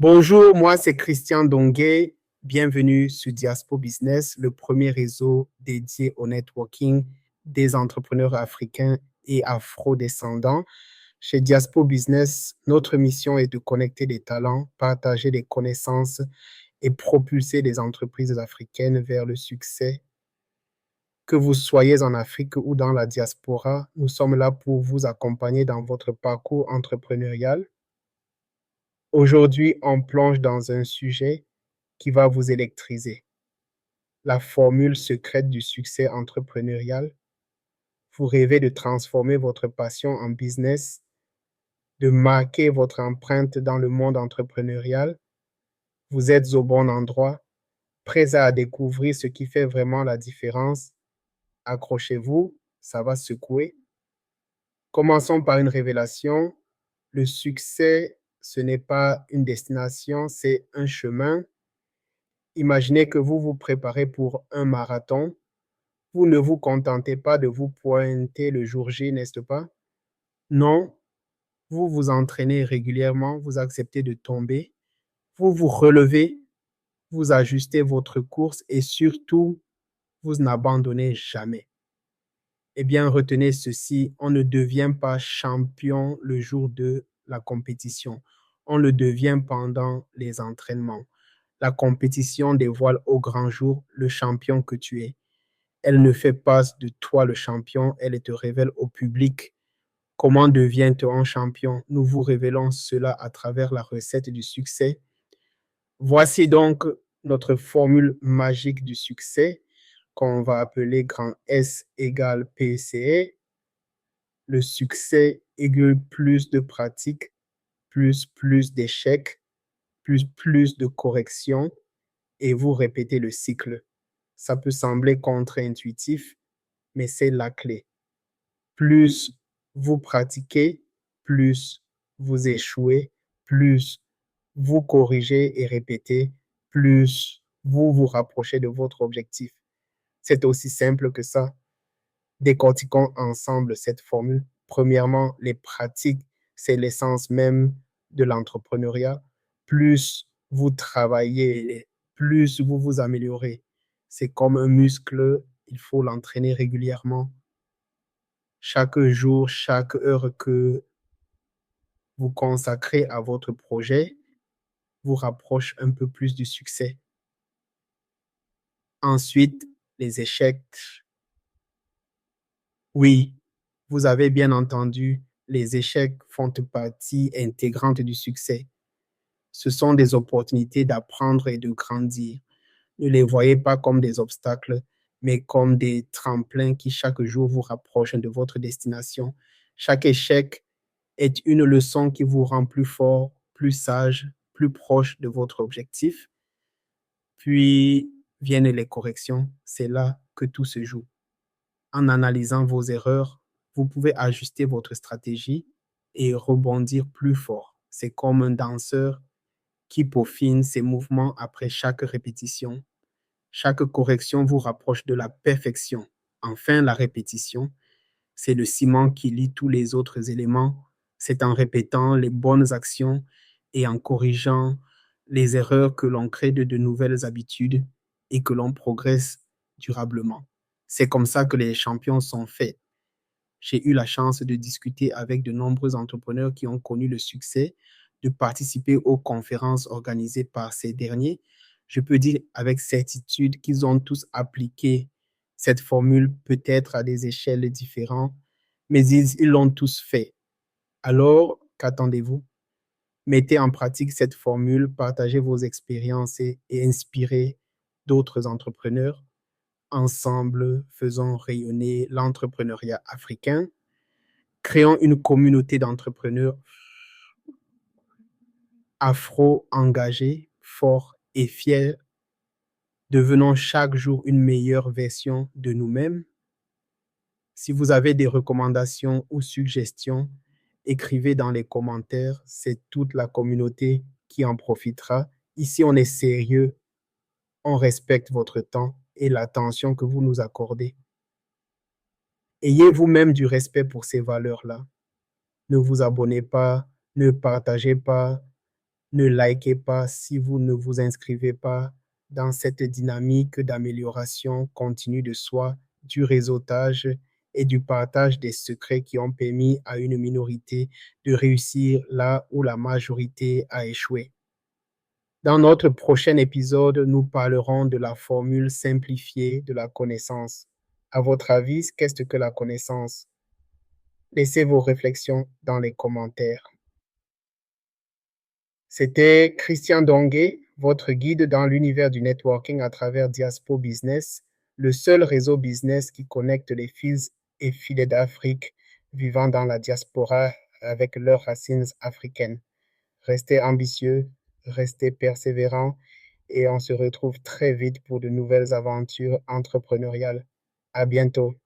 Bonjour, moi c'est Christian Donguet. Bienvenue sur Diaspo Business, le premier réseau dédié au networking des entrepreneurs africains et afro-descendants. Chez Diaspo Business, notre mission est de connecter des talents, partager des connaissances et propulser les entreprises africaines vers le succès. Que vous soyez en Afrique ou dans la diaspora, nous sommes là pour vous accompagner dans votre parcours entrepreneurial. Aujourd'hui, on plonge dans un sujet qui va vous électriser. La formule secrète du succès entrepreneurial. Vous rêvez de transformer votre passion en business, de marquer votre empreinte dans le monde entrepreneurial. Vous êtes au bon endroit, prêts à découvrir ce qui fait vraiment la différence. Accrochez-vous, ça va secouer. Commençons par une révélation. Le succès, ce n'est pas une destination, c'est un chemin. Imaginez que vous vous préparez pour un marathon. Vous ne vous contentez pas de vous pointer le jour J, n'est-ce pas? Non, vous vous entraînez régulièrement, vous acceptez de tomber, vous vous relevez, vous ajustez votre course et surtout, vous n'abandonnez jamais. Eh bien, retenez ceci, on ne devient pas champion le jour de la compétition. On le devient pendant les entraînements. La compétition dévoile au grand jour le champion que tu es. Elle ne fait pas de toi le champion, elle te révèle au public. Comment devient-on un champion? Nous vous révélons cela à travers la recette du succès. Voici donc notre formule magique du succès qu'on va appeler grand S égale PCE. Le succès égale plus de pratique, plus d'échecs, plus de corrections et vous répétez le cycle. Ça peut sembler contre-intuitif, mais c'est la clé. Plus vous pratiquez, plus vous échouez, plus vous corrigez et répétez, plus vous vous rapprochez de votre objectif. C'est aussi simple que ça. Décortiquons ensemble cette formule. Premièrement, les pratiques, c'est l'essence même de l'entrepreneuriat. Plus vous travaillez, plus vous vous améliorez. C'est comme un muscle, il faut l'entraîner régulièrement. Chaque jour, chaque heure que vous consacrez à votre projet vous rapproche un peu plus du succès. Ensuite, les échecs. Oui, vous avez bien entendu, les échecs font partie intégrante du succès. Ce sont des opportunités d'apprendre et de grandir. Ne les voyez pas comme des obstacles, mais comme des tremplins qui chaque jour vous rapprochent de votre destination. Chaque échec est une leçon qui vous rend plus fort, plus sage, plus proche de votre objectif. Puis viennent les corrections. C'est là que tout se joue. En analysant vos erreurs, vous pouvez ajuster votre stratégie et rebondir plus fort. C'est comme un danseur qui peaufine ses mouvements après chaque répétition. Chaque correction vous rapproche de la perfection. Enfin, la répétition, c'est le ciment qui lie tous les autres éléments. C'est en répétant les bonnes actions et en corrigeant les erreurs que l'on crée de nouvelles habitudes et que l'on progresse durablement. C'est comme ça que les champions sont faits. J'ai eu la chance de discuter avec de nombreux entrepreneurs qui ont connu le succès, de participer aux conférences organisées par ces derniers. Je peux dire avec certitude qu'ils ont tous appliqué cette formule, peut-être à des échelles différentes, mais ils l'ont tous fait. Alors, qu'attendez-vous? Mettez en pratique cette formule, partagez vos expériences et inspirez d'autres entrepreneurs. Ensemble, faisons rayonner l'entrepreneuriat africain. Créons une communauté d'entrepreneurs afro-engagés, forts et fiers. Devenons chaque jour une meilleure version de nous-mêmes. Si vous avez des recommandations ou suggestions, écrivez dans les commentaires. C'est toute la communauté qui en profitera. Ici, on est sérieux. On respecte votre temps et l'attention que vous nous accordez. Ayez vous-même du respect pour ces valeurs-là. Ne vous abonnez pas, ne partagez pas, Ne likez pas si vous ne vous inscrivez pas dans cette dynamique d'amélioration continue de soi, du réseautage et du partage des secrets qui ont permis à une minorité de réussir là où la majorité a échoué. Dans notre prochain épisode, nous parlerons de la formule simplifiée de la connaissance. À votre avis, qu'est-ce que la connaissance? Laissez vos réflexions dans les commentaires. C'était Christian Donguet, votre guide dans l'univers du networking à travers Diaspo Business, le seul réseau business qui connecte les fils et filets d'Afrique vivant dans la diaspora avec leurs racines africaines. Restez ambitieux, restez persévérants et on se retrouve très vite pour de nouvelles aventures entrepreneuriales. À bientôt.